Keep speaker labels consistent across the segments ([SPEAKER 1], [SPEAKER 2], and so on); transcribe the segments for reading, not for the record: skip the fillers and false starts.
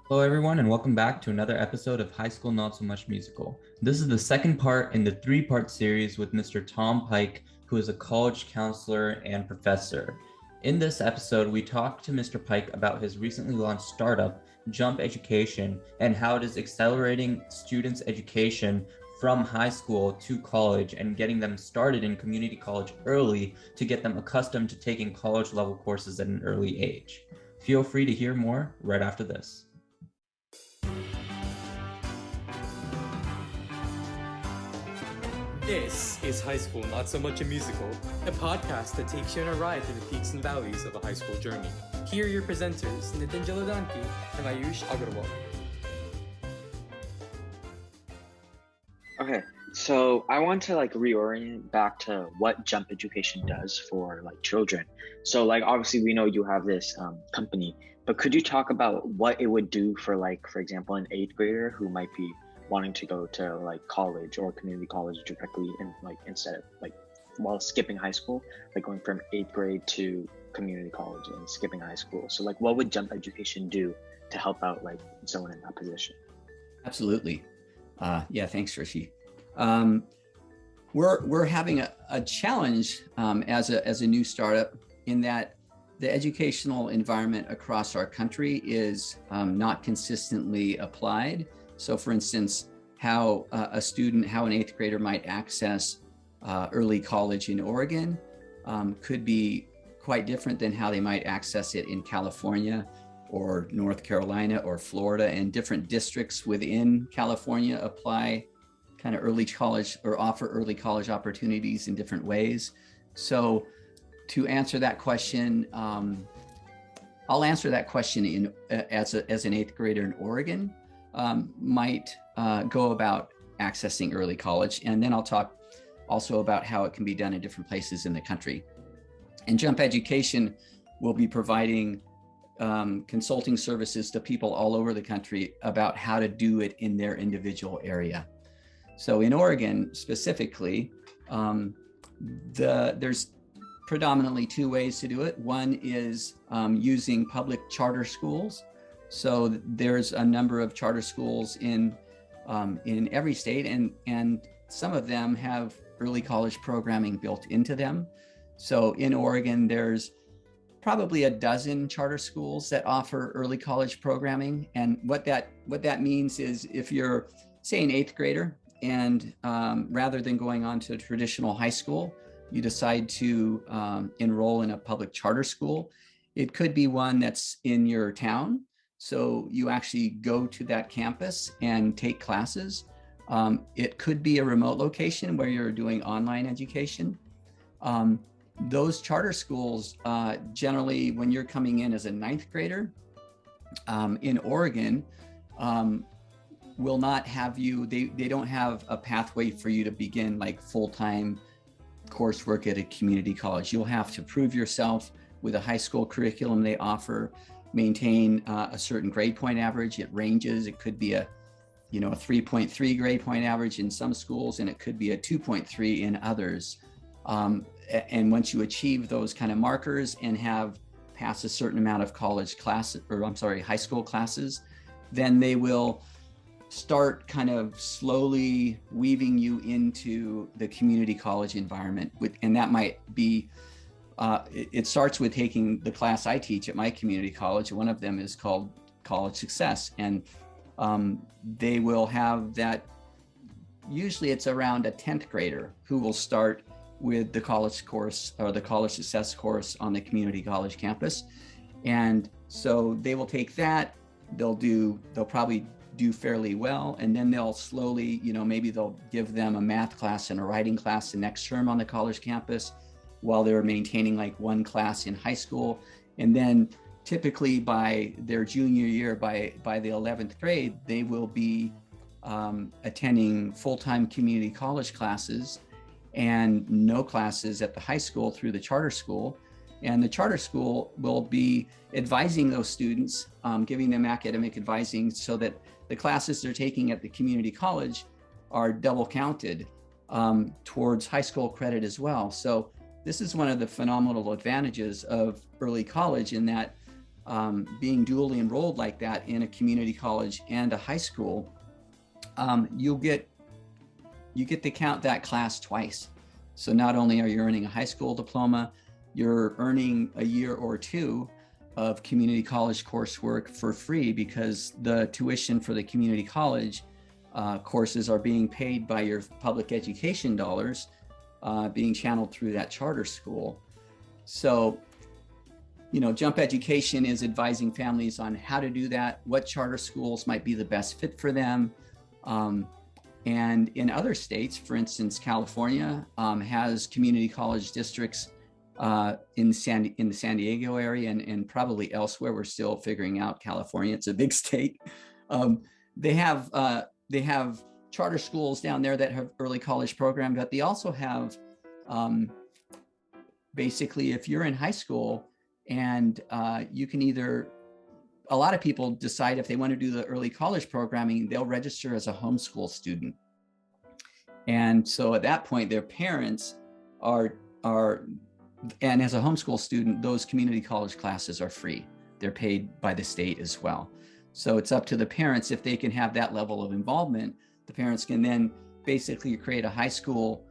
[SPEAKER 1] Hello, everyone, and welcome back to another episode of High School Not So Much Musical. This is the second part in the three-part series with Mr. Tom Pike, who is a college counselor and professor. In this episode, we talked to Mr. Pike about his recently launched startup, Jump Education, and how it is accelerating students' education from high school to college and getting them started in community college early to get them accustomed to taking college-level courses at an early age. Feel free to hear more right after this.
[SPEAKER 2] This is High School Not So Much a Musical, a podcast that takes you on a ride through the peaks and valleys of a high school journey. Here are your presenters, Nitin Jaladanki and Ayush Agarwal.
[SPEAKER 3] Okay, so I want to reorient back to what Jump Education does for children. So obviously we know you have this company, but could you talk about what it would do for for example, an eighth grader who might be wanting to go to college or community college directly and instead of while skipping high school, going from eighth grade to community college and skipping high school. So what would Jump Education do to help out someone in that position?
[SPEAKER 4] Absolutely. Yeah, thanks, Rishi. We're having a challenge as a new startup in that the educational environment across our country is not consistently applied. So for instance, how an eighth grader might access early college in Oregon could be quite different than how they might access it in California or North Carolina or Florida, and different districts within California apply kind of early college or offer early college opportunities in different ways. So to answer that question, I'll answer that question as an eighth grader in Oregon might go about accessing early college. And then I'll talk also about how it can be done in different places in the country. And Jump Education will be providing consulting services to people all over the country about how to do it in their individual area. So in Oregon specifically, there's predominantly two ways to do it. One is using public charter schools. So there's a number of charter schools in every state, and some of them have early college programming built into them. So in Oregon, there's probably a dozen charter schools that offer early college programming. And what that means is if you're, say, an eighth grader, and rather than going on to traditional high school, you decide to enroll in a public charter school. It could be one that's in your town. So you actually go to that campus and take classes. It could be a remote location where you're doing online education. Those charter schools, generally, when you're coming in as a ninth grader in Oregon, will not have you, they don't have a pathway for you to begin full-time coursework at a community college. You'll have to prove yourself with a high school curriculum they offer, maintain a certain grade point average. It ranges. It could be a 3.3 grade point average in some schools, and it could be a 2.3 in others. And once you achieve those kind of markers and have passed a certain amount of high school classes, then they will start kind of slowly weaving you into the community college environment. And that might be, it starts with taking the class I teach at my community college. One of them is called College Success. And they will have that, usually it's around a 10th grader who will start with the college course or the College Success course on the community college campus. And so they will take that, they'll probably do fairly well. And then they'll slowly, maybe they'll give them a math class and a writing class the next term on the college campus while they're maintaining one class in high school. And then typically by their junior year, by the 11th grade, they will be attending full-time community college classes and no classes at the high school through the charter school. And the charter school will be advising those students, giving them academic advising so that the classes they're taking at the community college are double counted towards high school credit as well. So this is one of the phenomenal advantages of early college in that being dually enrolled like that in a community college and a high school, you get to count that class twice. So not only are you earning a high school diploma, you're earning a year or two of community college coursework for free, because the tuition for the community college courses are being paid by your public education dollars, being channeled through that charter school. So, Jump Education is advising families on how to do that, what charter schools might be the best fit for them. And in other states, for instance, California has community college districts in the San Diego area and probably elsewhere. We're still figuring out California. It's a big state. They have charter schools down there that have early college program, but they also have basically, if you're in high school and you can a lot of people decide if they want to do the early college programming, they'll register as a homeschool student. And so at that point, their parents are, and as a homeschool student, those community college classes are free. They're paid by the state as well. So it's up to the parents if they can have that level of involvement. The parents can then basically create a high school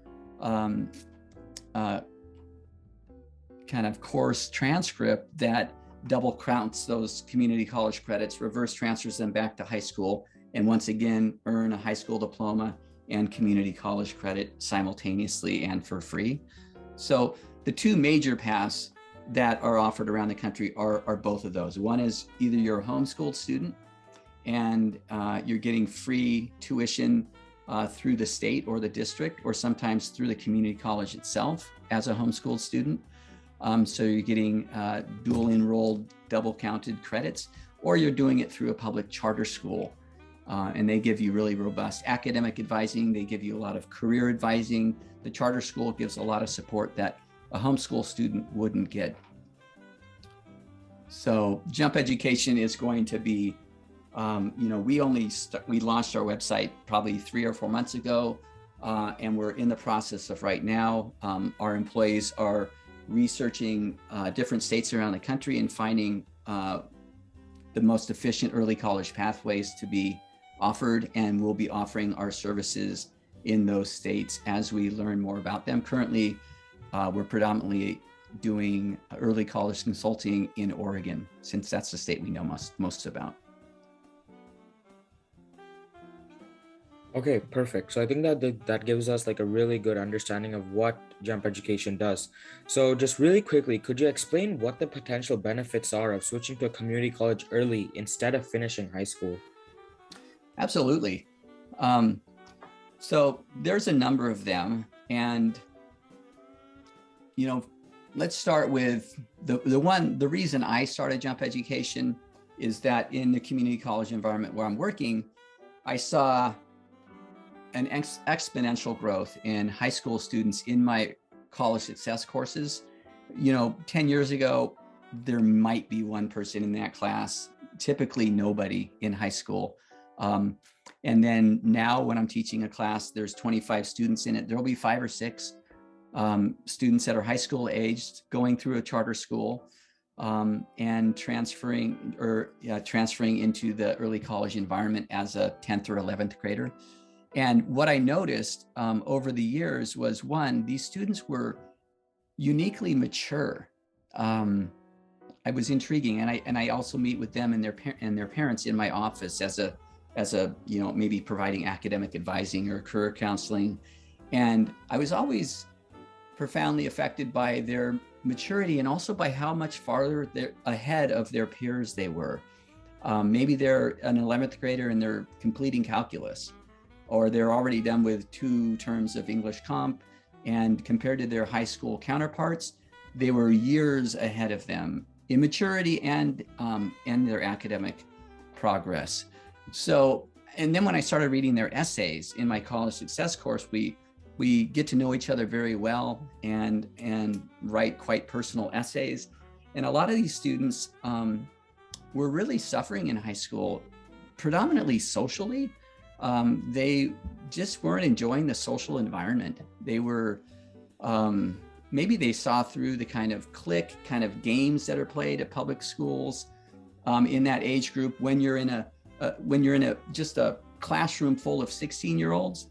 [SPEAKER 4] kind of course transcript that double counts those community college credits, reverse transfers them back to high school, and once again earn a high school diploma and community college credit simultaneously and for free. So the two major paths that are offered around the country are both of those. One is either you're a homeschooled student and you're getting free tuition through the state or the district, or sometimes through the community college itself as a homeschooled student. So you're getting dual enrolled, double counted credits, or you're doing it through a public charter school. And they give you really robust academic advising. They give you a lot of career advising. The charter school gives a lot of support that a homeschool student wouldn't get. So Jump Education is going to be, we launched our website probably 3 or 4 months ago, and we're in the process of right now. Our employees are researching different states around the country and finding the most efficient early college pathways to be offered, and we'll be offering our services in those states as we learn more about them. Currently, we're predominantly doing early college consulting in Oregon, since that's the state we know most about.
[SPEAKER 5] Okay, perfect. So I think that gives us like a really good understanding of what Jump Education does. So just really quickly, could you explain what the potential benefits are of switching to a community college early instead of finishing high school?
[SPEAKER 4] Absolutely. So there's a number of them, and let's start with the reason I started Jump Education is that in the community college environment where I'm working, I saw an exponential growth in high school students in my college success courses. 10 years ago, there might be one person in that class, typically nobody in high school. And then now when I'm teaching a class, there's 25 students in it. There'll be 5 or 6 students that are high school aged, going through a charter school and transferring into the early college environment as a 10th or 11th grader. And what I noticed over the years was, one, these students were uniquely mature. I was intriguing, and I also meet with them and their parents in my office as a maybe providing academic advising or career counseling, and I was always profoundly affected by their maturity and also by how much farther ahead of their peers they were. Maybe they're an 11th grader and they're completing calculus, or they're already done with 2 terms of English comp, and compared to their high school counterparts, they were years ahead of them in maturity and their academic progress. So, and then when I started reading their essays in my college success course, we get to know each other very well and write quite personal essays. And a lot of these students were really suffering in high school, predominantly socially. They just weren't enjoying the social environment. They were, maybe they saw through the kind of clique kind of games that are played at public schools. in that age group when you're in a just a classroom full of 16-year-olds.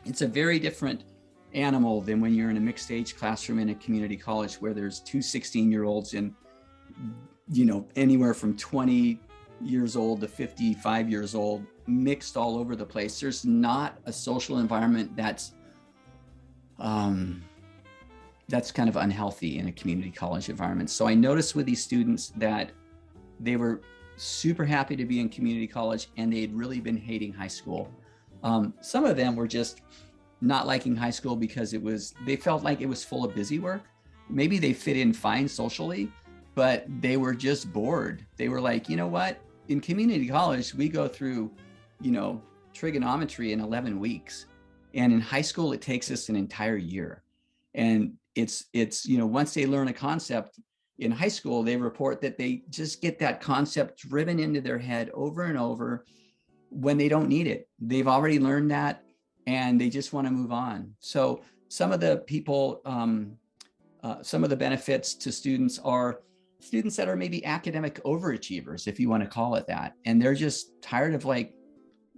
[SPEAKER 4] It's a very different animal than when you're in a mixed age classroom in a community college where there's two 16-year-olds and anywhere from 20 years old to 55 years old mixed all over the place. There's not a social environment that's kind of unhealthy in a community college environment. So I noticed with these students that they were super happy to be in community college and they'd really been hating high school. Some of them were just not liking high school because they felt like it was full of busy work. Maybe they fit in fine socially, but they were just bored. They were like, you know what? In community college, we go through, trigonometry in 11 weeks. And in high school, it takes us an entire year. And it's once they learn a concept in high school, they report that they just get that concept driven into their head over and over when they don't need it. They've already learned that and they just want to move on. So some of the people, some of the benefits to students are students that are maybe academic overachievers, if you want to call it that. And they're just tired of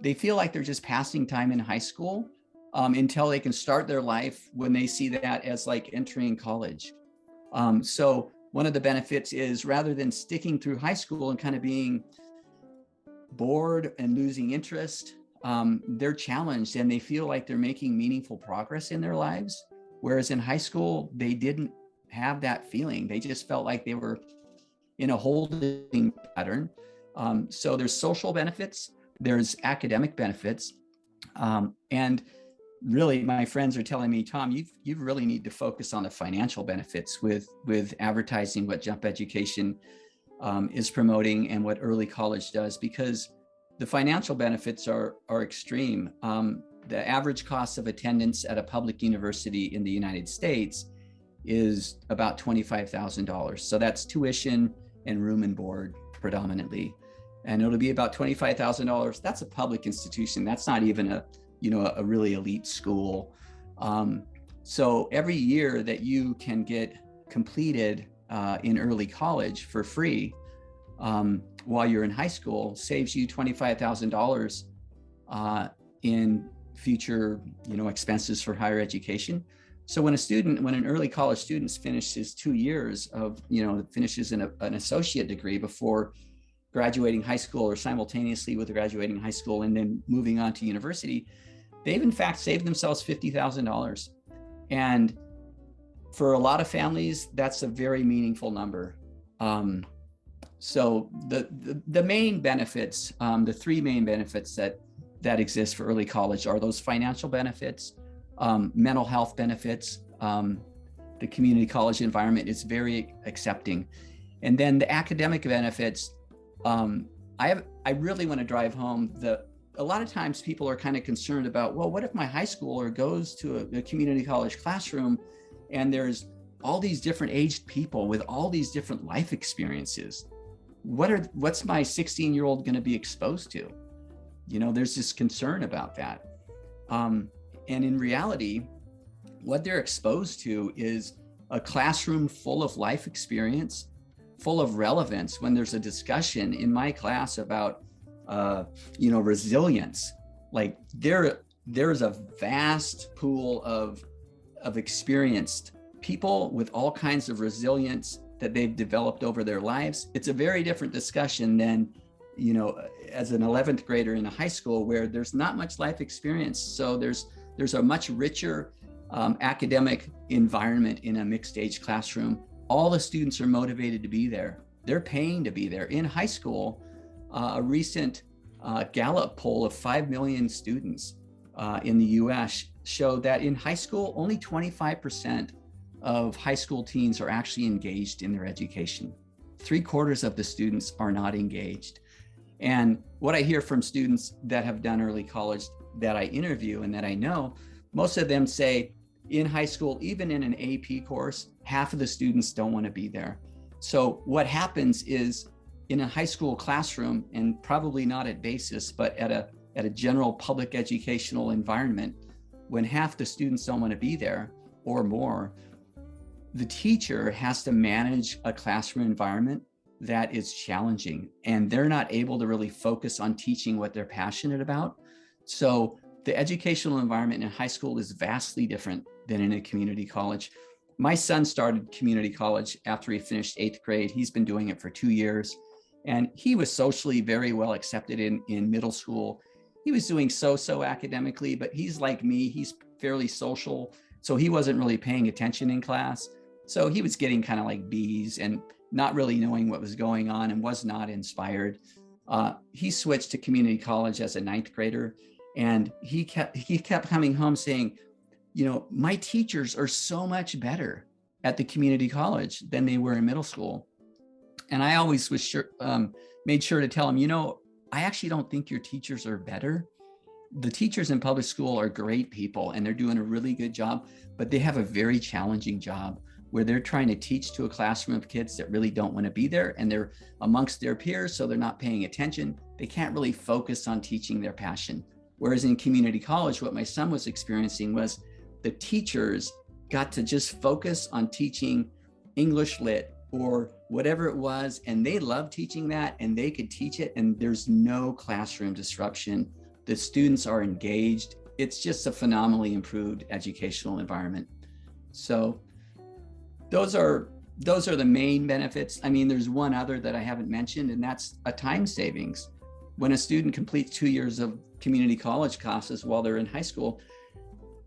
[SPEAKER 4] they feel like they're just passing time in high school until they can start their life when they see that as entering college. So one of the benefits is rather than sticking through high school and kind of being bored and losing interest, they're challenged and they feel like they're making meaningful progress in their lives. Whereas in high school, they didn't have that feeling. They just felt like they were in a holding pattern. So there's social benefits, there's academic benefits. And really, my friends are telling me, Tom, you really need to focus on the financial benefits with advertising what Jump Education is promoting and what early college does, because the financial benefits are extreme. The average cost of attendance at a public university in the United States is about $25,000. So that's tuition and room and board predominantly. And it'll be about $25,000. That's a public institution. That's not even a really elite school. So every year that you can get completed in early college for free while you're in high school saves you $25,000 in future, expenses for higher education. So when an early college student finishes 2 years of, finishes an associate degree before graduating high school or simultaneously with graduating high school and then moving on to university, they've in fact saved themselves $50,000. And for a lot of families, that's a very meaningful number. So the main benefits, the three main benefits that exist for early college are those financial benefits, mental health benefits. The community college environment is very accepting. And then the academic benefits, I really want to drive home a lot of times people are kind of concerned about, well, what if my high schooler goes to a community college classroom and there's all these different aged people with all these different life experiences? What's my 16-year-old going to be exposed to? There's this concern about that. And in reality, what they're exposed to is a classroom full of life experience, full of relevance. When there's a discussion in my class about resilience, there's a vast pool of experienced people with all kinds of resilience that they've developed over their lives. It's a very different discussion than, as an 11th grader in a high school where there's not much life experience. So there's a much richer academic environment in a mixed age classroom. All the students are motivated to be there. They're paying to be there. In high school, a recent Gallup poll of 5 million students in the US showed that in high school, only 25% of high school teens are actually engaged in their education. 3/4 of the students are not engaged. And what I hear from students that have done early college that I interview and that I know, most of them say in high school, even in an AP course, half of the students don't want to be there. So what happens is in a high school classroom, and probably not at basis, but at a general public educational environment, when half the students don't want to be there or more, the teacher has to manage a classroom environment that is challenging, and they're not able to really focus on teaching what they're passionate about. So the educational environment in high school is vastly different than in a community college. My son started community college after he finished 8th grade. He's been doing it for 2 years, and he was socially very well accepted in middle school. He was doing so academically, but he's like me, he's fairly social. So he wasn't really paying attention in class. So he was getting kind of like B's and not really knowing what was going on and was not inspired. He switched to community college as a 9th grader, and he kept coming home saying, you know, my teachers are so much better at the community college than they were in middle school. And I always was made sure to tell him, you know, I actually don't think your teachers are better. The teachers in public school are great people and they're doing a really good job, but they have a very challenging job where they're trying to teach to a classroom of kids that really don't want to be there, and they're amongst their peers, so they're not paying attention. They can't really focus on teaching their passion. Whereas in community college, what my son was experiencing was the teachers got to just focus on teaching English Lit or whatever it was, and they loved teaching that, and they could teach it, and there's no classroom disruption. The students are engaged. It's just a phenomenally improved educational environment. So those are the main benefits. I mean, there's one other that I haven't mentioned, and that's a time savings. When a student completes 2 years of community college classes while they're in high school,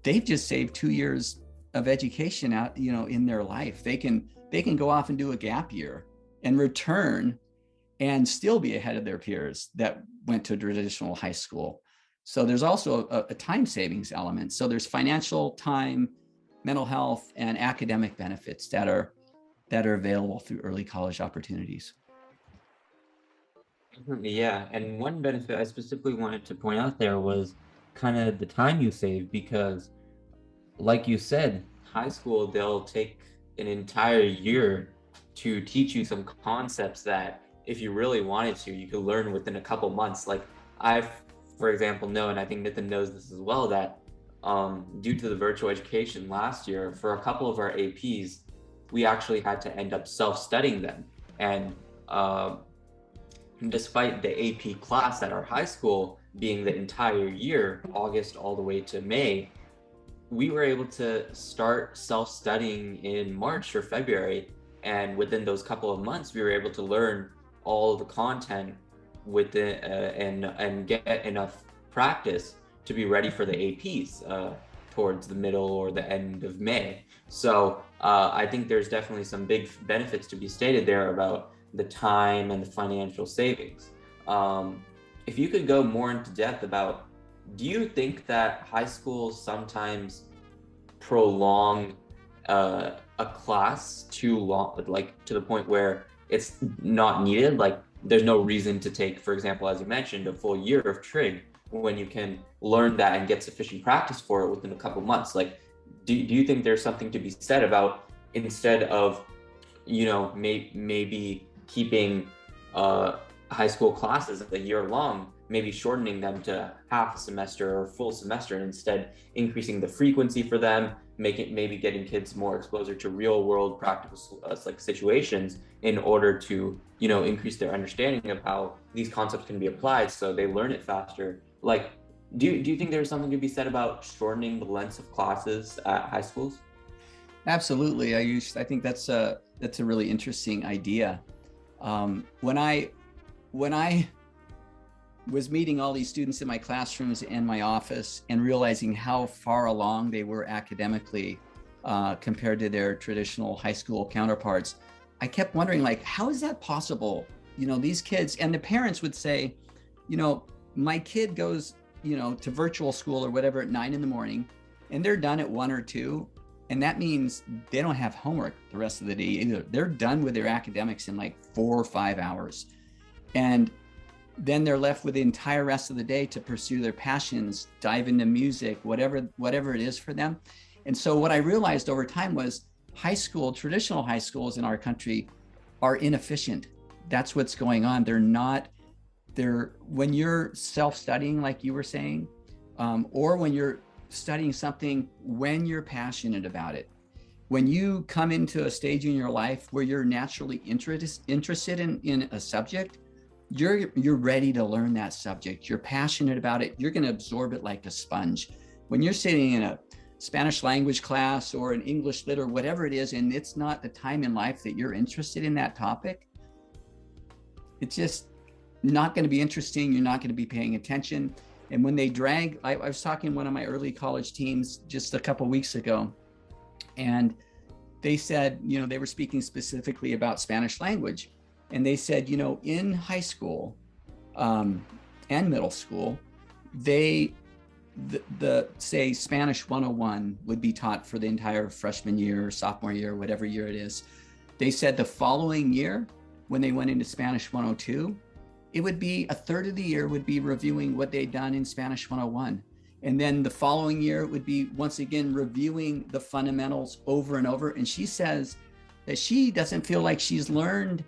[SPEAKER 4] they've just saved 2 years of education out, you know, in their life. They can go off and do a gap year and return and still be ahead of their peers that went to traditional high school. So there's also a time savings element. So there's financial, time, mental health, and academic benefits that are available through early college opportunities.
[SPEAKER 1] Yeah, and one benefit I specifically wanted to point out there was kind of the time you save, because like you said, high school, they'll take an entire year to teach you some concepts that if you really wanted to, you could learn within a couple months. Like I've, for example, know, and I think Nathan knows this as well, that due to the virtual education last year, for a couple of our APs, we actually had to end up self-studying them. And despite the AP class at our high school being the entire year, August all the way to May, we were able to start self-studying in March or February. And within those couple of months, we were able to learn all the content within and get enough practice to be ready for the APs towards the middle or the end of May. So I think there's definitely some big benefits to be stated there about the time and the financial savings. If you could go more into depth about, do you think that high schools sometimes prolong a class too long, like to the point where it's not needed? Like there's no reason to take, for example, as you mentioned, a full year of trig when you can learn that and get sufficient practice for it within a couple months. Like, do you think there's something to be said about, instead of, you know, maybe keeping high school classes a year long, maybe shortening them to half a semester or full semester, and instead increasing the frequency for them, maybe getting kids more exposure to real world practical like situations in order to, you know, increase their understanding of how these concepts can be applied so they learn it faster. Like, do you think there's something to be said about shortening the lengths of classes at high schools?
[SPEAKER 4] Absolutely. I think that's a really interesting idea. When I was meeting all these students in my classrooms and my office and realizing how far along they were academically compared to their traditional high school counterparts, I kept wondering, like, how is that possible? You know, these kids, and the parents would say, you know, my kid goes, you know, to virtual school or whatever at 9 a.m. and they're done at 1 or 2. And that means they don't have homework the rest of the day either. They're done with their academics in like 4 or 5 hours. And then they're left with the entire rest of the day to pursue their passions, dive into music, whatever it is for them. And so what I realized over time was traditional high schools in our country are inefficient. That's what's going on. When you're self-studying, like you were saying, or when you're studying something when you're passionate about it, when you come into a stage in your life where you're naturally interested in a subject, you're ready to learn that subject. You're passionate about it. You're going to absorb it like a sponge. When you're sitting in a Spanish language class or an English lit or whatever it is, and it's not the time in life that you're interested in that topic, it's just not going to be interesting. You're not going to be paying attention. And when they drag, I was talking to one of my early college teams just a couple of weeks ago, and they said, they were speaking specifically about Spanish language. And they said, in high school and middle school, the say Spanish 101 would be taught for the entire freshman year, sophomore year, whatever year it is. They said the following year, when they went into Spanish 102, it would be a third of the year would be reviewing what they'd done in Spanish 101. And then the following year it would be once again reviewing the fundamentals over and over. And she says that she doesn't feel like she's learned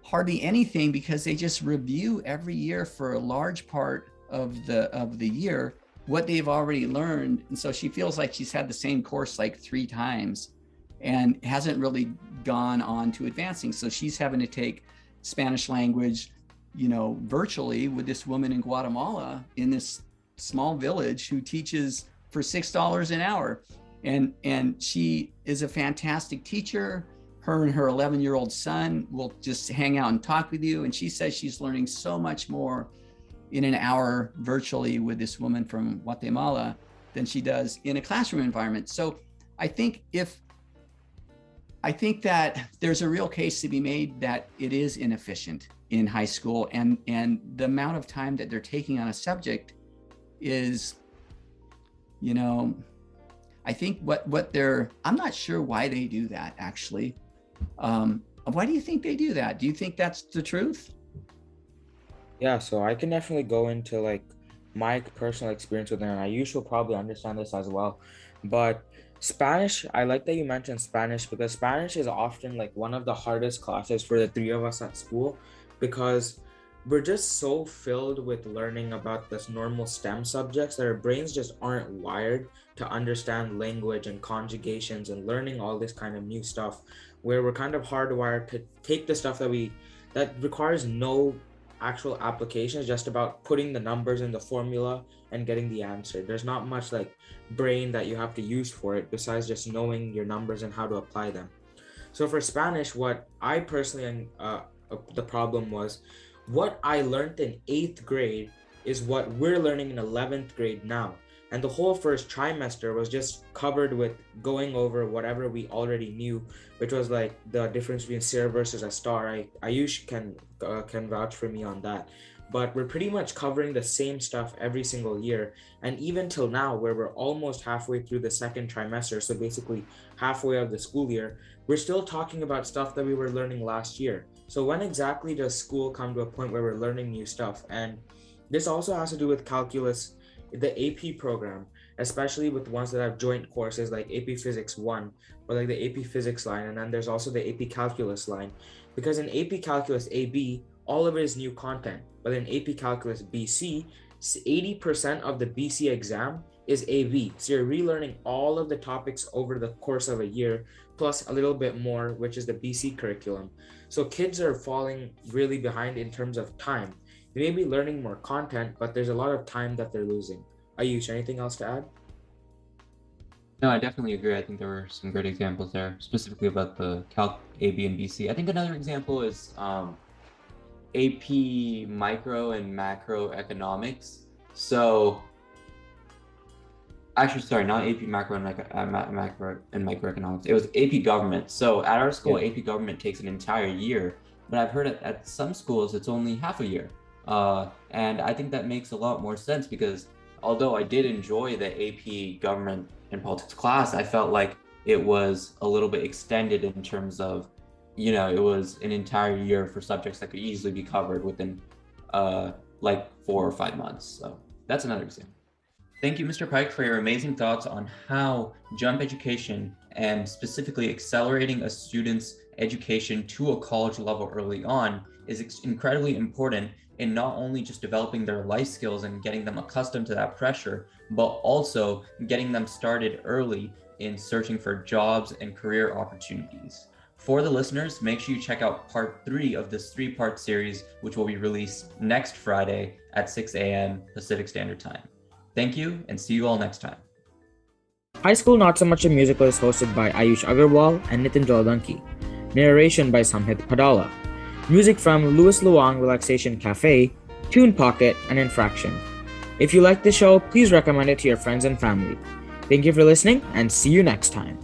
[SPEAKER 4] hardly anything because they just review every year for a large part of the year what they've already learned. And so she feels like she's had the same course like 3 times and hasn't really gone on to advancing. So she's having to take Spanish language, virtually with this woman in Guatemala in this small village who teaches for $6 an hour. And she is a fantastic teacher. Her and her 11-year-old son will just hang out and talk with you. And she says she's learning so much more in an hour virtually with this woman from Guatemala than she does in a classroom environment. So I think that there's a real case to be made that it is inefficient in high school, and the amount of time that they're taking on a subject is, I think I'm not sure why they do that actually. Why do you think they do that? Do you think that's the truth?
[SPEAKER 5] Yeah, so I can definitely go into like my personal experience with it, and you should probably understand this as well. But Spanish, I like that you mentioned Spanish because Spanish is often like one of the hardest classes for the 3 of us at school, because we're just so filled with learning about this normal STEM subjects that our brains just aren't wired to understand language and conjugations and learning all this kind of new stuff, where we're kind of hardwired to take the stuff that requires no actual applications, just about putting the numbers in the formula and getting the answer. There's not much like brain that you have to use for it besides just knowing your numbers and how to apply them. So for Spanish, what I personally the problem was, what I learned in 8th grade is what we're learning in 11th grade now. And the whole first trimester was just covered with going over whatever we already knew, which was like the difference between Sierra versus a star. Ayush can vouch for me on that. But we're pretty much covering the same stuff every single year. And even till now, where we're almost halfway through the 2nd trimester, so basically halfway of the school year, we're still talking about stuff that we were learning last year. So when exactly does school come to a point where we're learning new stuff? And this also has to do with calculus, the AP program, especially with the ones that have joint courses like AP Physics 1 or like the AP Physics line. And then there's also the AP Calculus line. Because in AP Calculus AB, all of it is new content. But in AP Calculus BC, 80% of the BC exam is AV. So you're relearning all of the topics over the course of a year, plus a little bit more, which is the BC curriculum. So kids are falling really behind in terms of time. They may be learning more content, but there's a lot of time that they're losing. Ayush, anything else to add?
[SPEAKER 1] No, I definitely agree. I think there were some great examples there, specifically about the Calc AB and BC. I think another example is AP Micro and Macro Economics. So, actually, sorry, not AP Macro and Macro and Microeconomics. It was AP Government. So at our school, AP Government takes an entire year, but I've heard at some schools it's only half a year. And I think that makes a lot more sense because although I did enjoy the AP Government and Politics class, I felt like it was a little bit extended in terms of, it was an entire year for subjects that could easily be covered within like 4 or 5 months. So that's another example. Thank you, Mr. Pike, for your amazing thoughts on how jump education and specifically accelerating a student's education to a college level early on is incredibly important in not only just developing their life skills and getting them accustomed to that pressure, but also getting them started early in searching for jobs and career opportunities. For the listeners, make sure you check out part 3 of this 3-part series, which will be released next Friday at 6 a.m. Pacific Standard Time. Thank you, and see you all next time.
[SPEAKER 5] High School Not So Much a Musical is hosted by Ayush Agarwal and Nitin Jaladanki. Narration by Samhit Padala. Music from Louis Luang Relaxation Cafe, Tune Pocket, and Infraction. If you like the show, please recommend it to your friends and family. Thank you for listening, and see you next time.